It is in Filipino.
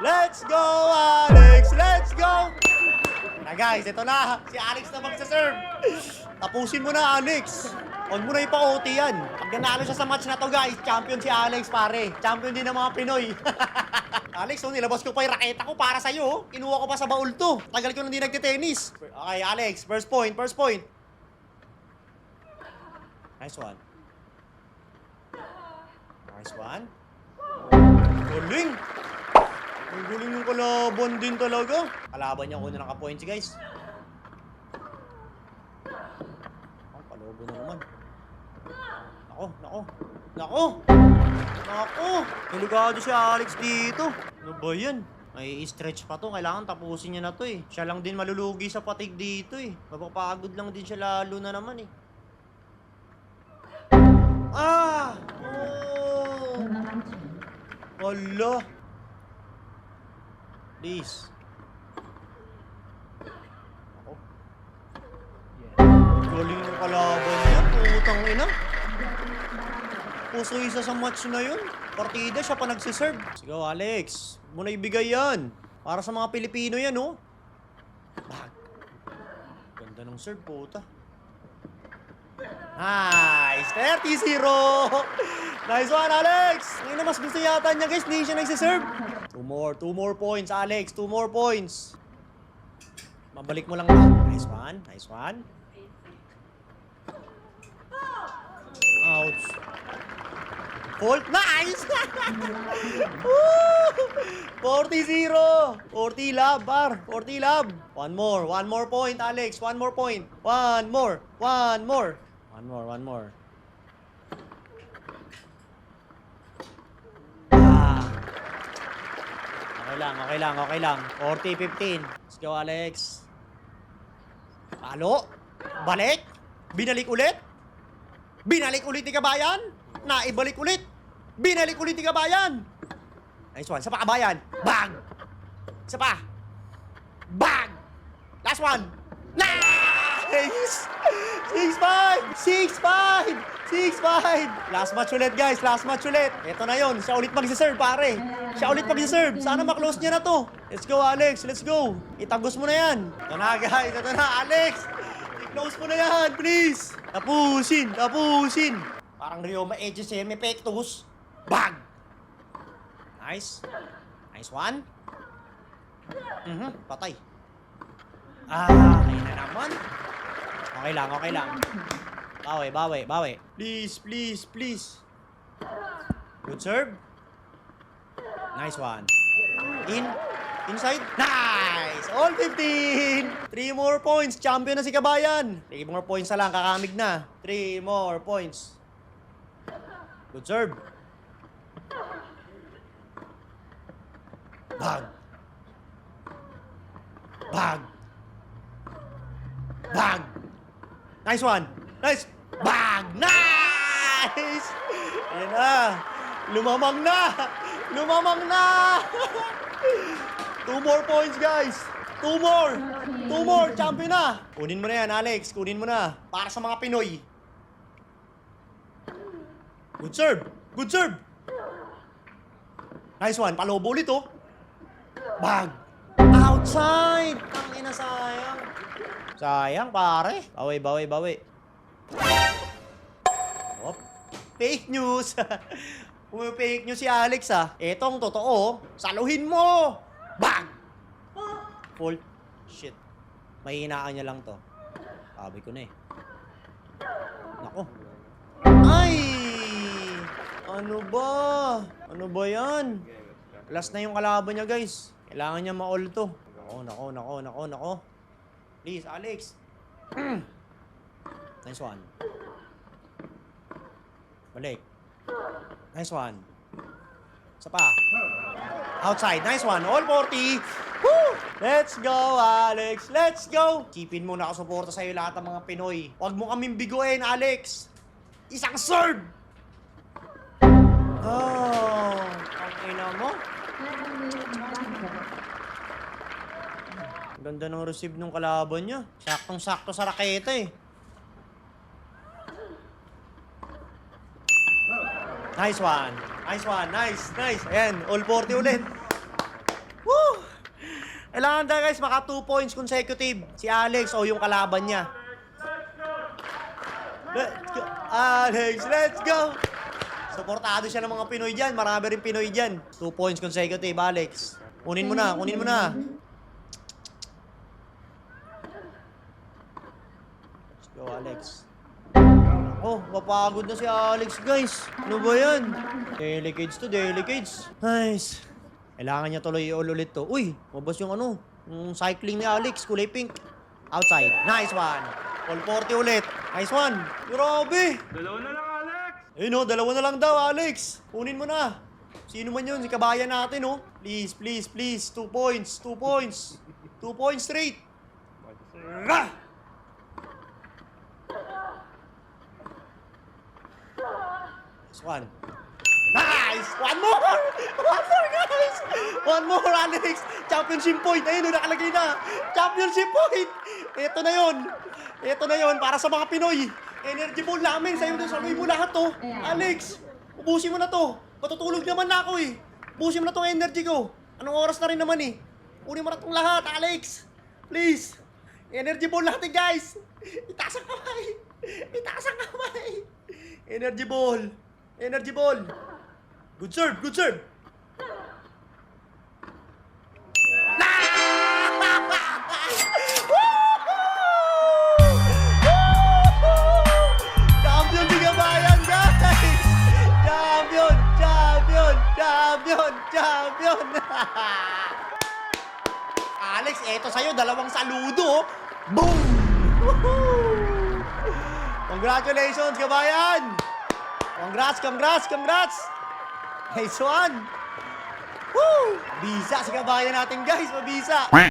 Let's go, Alex! Let's go! Na guys, ito na. Si Alex na magsaserve. Tapusin mo na, Alex. Huwag mo na ipa-OT yan. Pag nanalo siya sa match na to, guys, champion si Alex, pare. Champion din ng mga Pinoy. Alex, nilabas ko pa yung raketa ko para sa'yo. Kinuha ko pa sa baul to. Tagal ko nang di nagte-tennis. Okay, Alex, first point, first point. Nice one. Nice one. Galing. Ang galing yung kalaban din talaga. Kalaban niya kuna naka-points, guys. Ang kalobo na naman. Nako. Delikado si Alex dito. Ano ba yan? May stretch pa to. Kailangan tapusin niya na to eh. Siya lang din malulugi sa patig dito eh. Mapapagod lang din siya lalo na naman eh. Ah! Oh! Wala. Please. Ako. Galing yung kalaban niya. Putang ina. Puso isa sa match na yun. Partida siya pa nagsiserve. Sige, Alex. Huwag mo na ibigay yan. Para sa mga Pilipino yan, oh. Bag. Ganda ng serve, puta. Nice! 30-0! Nice one, Alex! Ngayon na mas gusto yata niya, guys. Hindi siya nagsiserve. Two more points, Alex. 2 more points. Mabalik mo lang ba? Nice one. Nice one. Ouch. Fault. Nice! 40-0. 40 love, bar. 40 love. One more point, Alex. One more point. One more. Okay lang. 40-15. Let's go, Alex. Palo. Balik. Binalik ulit ni Kabayan. Naibalik ulit. Binalik ulit ni Kabayan. Nice one. Isa pa, Kabayan. Bang! Isa pa. Bang! Last one. Nice! 6-5! Last match ulit, guys. Last match ulit. Ito na yon. Siya ulit magsiserve, pare. Sana maklose niya na to. Let's go, Alex. Let's go. Itagos mo na yan. Ito na, guys. Ito na, Alex. I-close mo na yan, please. Tapusin. Parang Rioma HSM Epectus. Bang! Nice one. Patay. Ayun na naman. Okay lang. Bawi. Please. Good serve. Nice one. Inside. Nice! All 15! 3 more points. Champion na si Kabayan. 3 more points na lang. Kakamig na. 3 more points. Good serve. Bag. Nice one. Nice. Bag. Nice! Ayan na. Lumamang na. 2 more points, guys. 2 more. Champion na. Kunin mo na yan, Alex. Kunin mo na. Para sa mga Pinoy. Good serve. Nice one. Palobo ulit, oh. Bag. Outside. Tangina, sayang. Sayang, pare. Bawi. Op. Fake news. Fake news si Alex, ah. Etong totoo. Saluhin mo. Bang! Fault. Shit. Mahihinaan niya lang to. Sabi ko na eh. Nako. Ay! Ano ba yan? Last na yung kalaban niya, guys. Kailangan niya ma-all to. Nako. Please, Alex. Nice one. Balik. Nice one. Isa pa. Outside. Nice one. All 40. Woo! Let's go, Alex. Let's go. Keepin mo nakasuporta sa'yo lahat ng mga Pinoy. Huwag mo kaming biguin, Alex. Isang serve. Oh. Ang ina mo. Ganda ng receive ng kalaban niya. Saktong-sakto sa raketa eh. Nice one. Nice one. Nice. Nice. Ayan. All 40 ulit. Kailangan na guys, maka 2 points consecutive. Si Alex o yung kalaban niya. Let's go. Alex, let's go. Suportado siya ng mga Pinoy dyan. Marami rin Pinoy dyan. 2 points consecutive, Alex. Kunin mo na, kunin mo na. Let's go, Alex. Oh, mapagod na si Alex, guys. Ano ba yan? Delicates to delicates. Nice. Kailangan niya tuloy ulit to. Uy, mabas yung ano, yung cycling ni Alex, kulay pink. Outside. Nice one. All 40 ulit. Nice one. Grabe. Dalawa na lang, Alex! Ayun no, dalawa na lang daw, Alex. Kunin mo na. Sino man yun? Si kabayan natin, oh. Please, please, please. 2 points. 2 points. 2 points straight. Rah! Nice one. Nice! One more! One more, guys! One more, Alex! Championship point! Ayun, nakalagay na! Championship point! Ito na yun! Ito na yun, para sa mga Pinoy! Energy ball namin! Sa'yo doon, saluhin mo lahat to! Alex! Ubusin mo na to! Matutulog naman na ako eh! Ubusin mo na tong energy ko! Anong oras na rin naman eh! Unin mo na tong lahat, Alex! Please! Energy ball natin, guys! Itaas ang kamay! Itaas ang kamay! Energy ball! Energy ball! Good serve! Good serve! Champion si Kabayan, guys! Champion! Champion! Champion! Champion! Alex, eto sa'yo, 2 saludo. Boom! Woohoo! Congratulations, Kabayan! Congrats, congrats, congrats! Nice one! Woo! Bisa si Kabayan natin, guys. Mabisa.